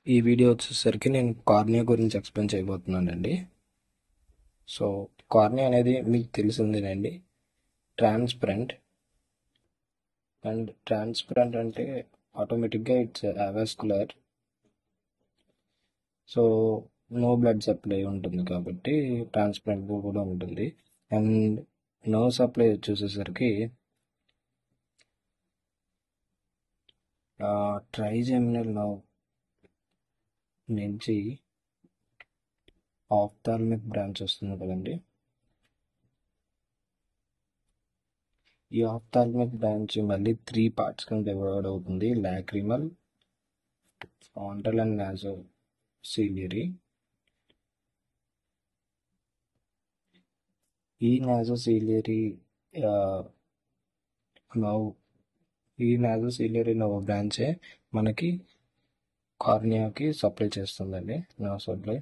ఈ వీడియో వచ్చేసరికి నేను కార్నియా గురించి ఎక్స్ప్లెయిన్ చేయబోతున్నానండి. సో కార్నియా అనేది మీకు తెలిసిందేనండి, ట్రాన్స్పరెంట్. అండ్ ట్రాన్స్పరెంట్ అంటే ఆటోమేటిక్గా it's avascular. So no blood supply ఉంటుంది కాబట్టి ట్రాన్స్పరెంట్ కూడా ఉంటుంది. అండ్ నర్వ్ సప్లై వచ్చేసేసరికి ట్రైజెమినల్ నర్వ్ నుంచి ఆఫ్థాల్మిక్ బ్రాంచ్ వస్తుంది కదండి. ఈ ఆఫ్థాల్మిక్ బ్రాంచ్ మళ్ళీ 3 పార్ట్స్ కింద డివైడ్ అవుతుంది: లాక్రిమల్, ఫ్రాంటల్ అండ్ నాసో సీలియరీ. ఈ నాసో సీలియరీ నర్వ్ బ్రాంచే మనకి కార్నియాకి సప్లై చేస్తుందండి, నర్వ్ సప్లై.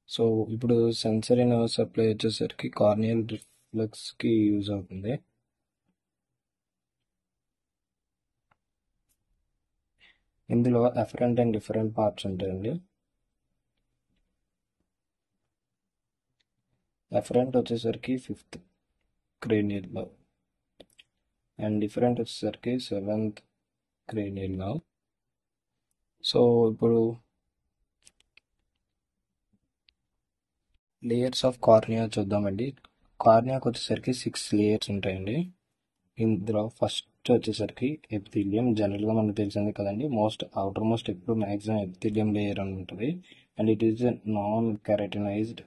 సో ఇప్పుడు సెన్సరీ నర్వ్ సప్లై వచ్చేసరికి కార్నియల్ రిఫ్లెక్స్కి యూజ్ అవుతుంది. ఇందులో ఎఫరెంట్ అండ్ డిఫరెంట్ పార్ట్స్ ఉంటాయండి. ఎఫరెంట్ వచ్చేసరికి 5th cranial nerve and different వచ్చేసరికి 7th క్రేనియల్ నర్వ్. సో ఇప్పుడు లేయర్స్ ఆఫ్ కార్నియా చూద్దామండి. కార్నియాకి వచ్చేసరికి 6 లేయర్స్ ఉంటాయండి. ఇందులో ఫస్ట్ వచ్చేసరికి ఎపిథీలియం. జనరల్గా మనకు తెలిసింది కదండి, అవుటర్ మోస్ట్ ఎప్పుడు మ్యాక్సిమం ఎపిథీలియం లేయర్ అని ఉంటుంది. And it is non keratinized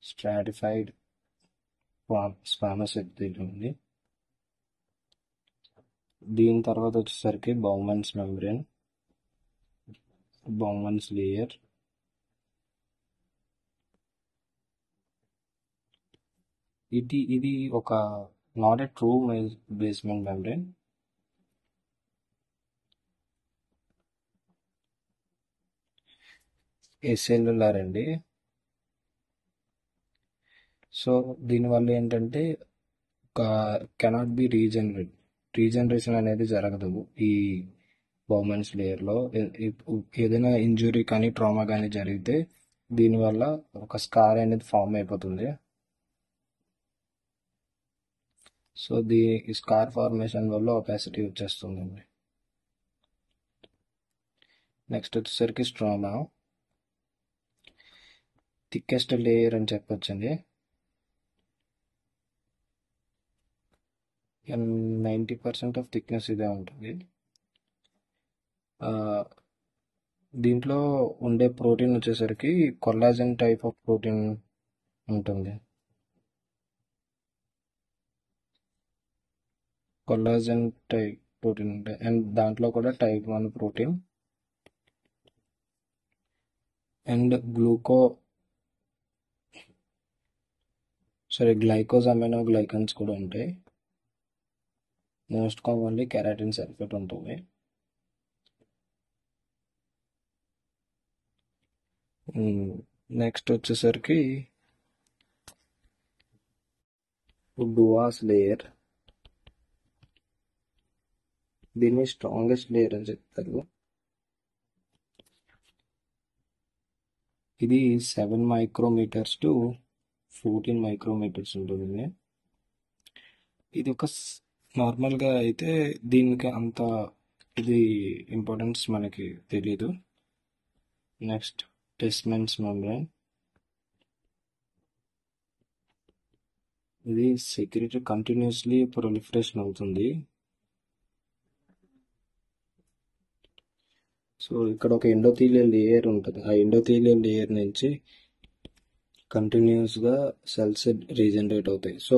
stratified squamous epithelium ఉంది. దీని తర్వాత వచ్చేసరికి బౌమన్స్ లేయర్. ఇది ఒక not a true basement membrane. Acellular అండి. సో దీనివల్ల ఏంటంటే కెనాట్ బి రీజనరేషన్ అనేది జరగదు. ఈ బౌమన్స్ లేయర్లో ఏదైనా ఇంజురీ కానీ ట్రామా కానీ జరిగితే దీనివల్ల ఒక స్కార్ అనేది ఫామ్ అయిపోతుంది. సో ఈ స్కార్ ఫార్మేషన్ వల్ల ఒపాసిటీ వచ్చేస్తుందండి. నెక్స్ట్ వచ్చేసరికి స్ట్రోమా, థిక్కెస్ట్ లేయర్ అని చెప్పొచ్చండి. 90% ఆఫ్ థిక్నెస్ ఇదే ఉంటుంది. దీంట్లో ఉండే ప్రోటీన్ వచ్చేసరికి కొల్లాజన్ టైప్ ఆఫ్ ప్రోటీన్ ఉంటుంది. కొల్లాజన్ టైప్ ప్రోటీన్ ఉంటాయి. అండ్ దాంట్లో కూడా type 1 ప్రోటీన్ అండ్ గ్లైకోజామినోగ్లైకన్స్ కూడా ఉంటాయి. మోస్ట్ కామన్లీ కెరాటిన్ సల్ఫేట్ ఉంటుంది. నెక్స్ట్ వచ్చేసరికి డువాస్ లేయర్. దీన్ని స్ట్రాంగెస్ట్ లేయర్ అని చెప్తారు. ఇది 7 మైక్రోమీటర్స్ టు 14 మైక్రోమీటర్స్ ఉంటుంది. ఇది ఒక నార్మల్గా అయితే దీనికి అంత ఇది ఇంపార్టెన్స్ మనకి తెలీదు. Next testaments membrane. ఇది సెక్రెటరీ కంటిన్యూస్లీ ప్రొలిఫరేషన్ అవుతుంది. సో ఇక్కడ ఒక ఎండోథీలియల్ లేయర్ ఉంటుంది. ఆ ఎండోథీలియల్ లేయర్ నుంచి కంటిన్యూస్గా సెల్స్ రీజనరేట్ అవుతాయి. సో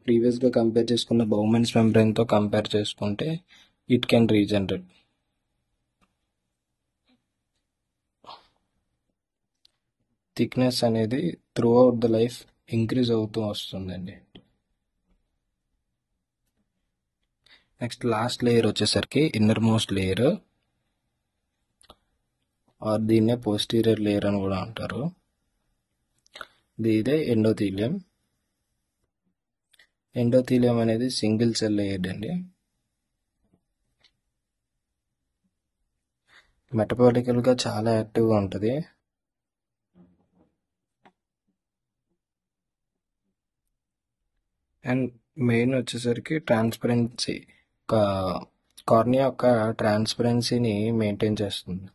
ప్రీవియస్గా కంపేర్ చేసుకున్న బౌమన్స్ మెంబ్రేన్తో కంపేర్ చేసుకుంటే ఇట్ కెన్ రీజనరేట్. థిక్నెస్ అనేది through out the life increase అవుతూ వస్తుందండి. నెక్స్ట్ లాస్ట్ లేయర్ వచ్చేసరికి ఇన్నర్ మోస్ట్ లేయర్, దీన్నే పోస్టీరియర్ లేయర్ అని కూడా అంటారు. ఇదే ఎండోథీలియం. ఎండోథీలియం అనేది సింగిల్ సెల్ లేయర్ అండి. మెటబాలికల్గా చాలా యాక్టివ్గా ఉంటుంది. అండ్ మెయిన్ వచ్చేసరికి ట్రాన్స్పరెన్సీ, కార్నియా యొక్క ట్రాన్స్పరెన్సీని మెయింటైన్ చేస్తుంది.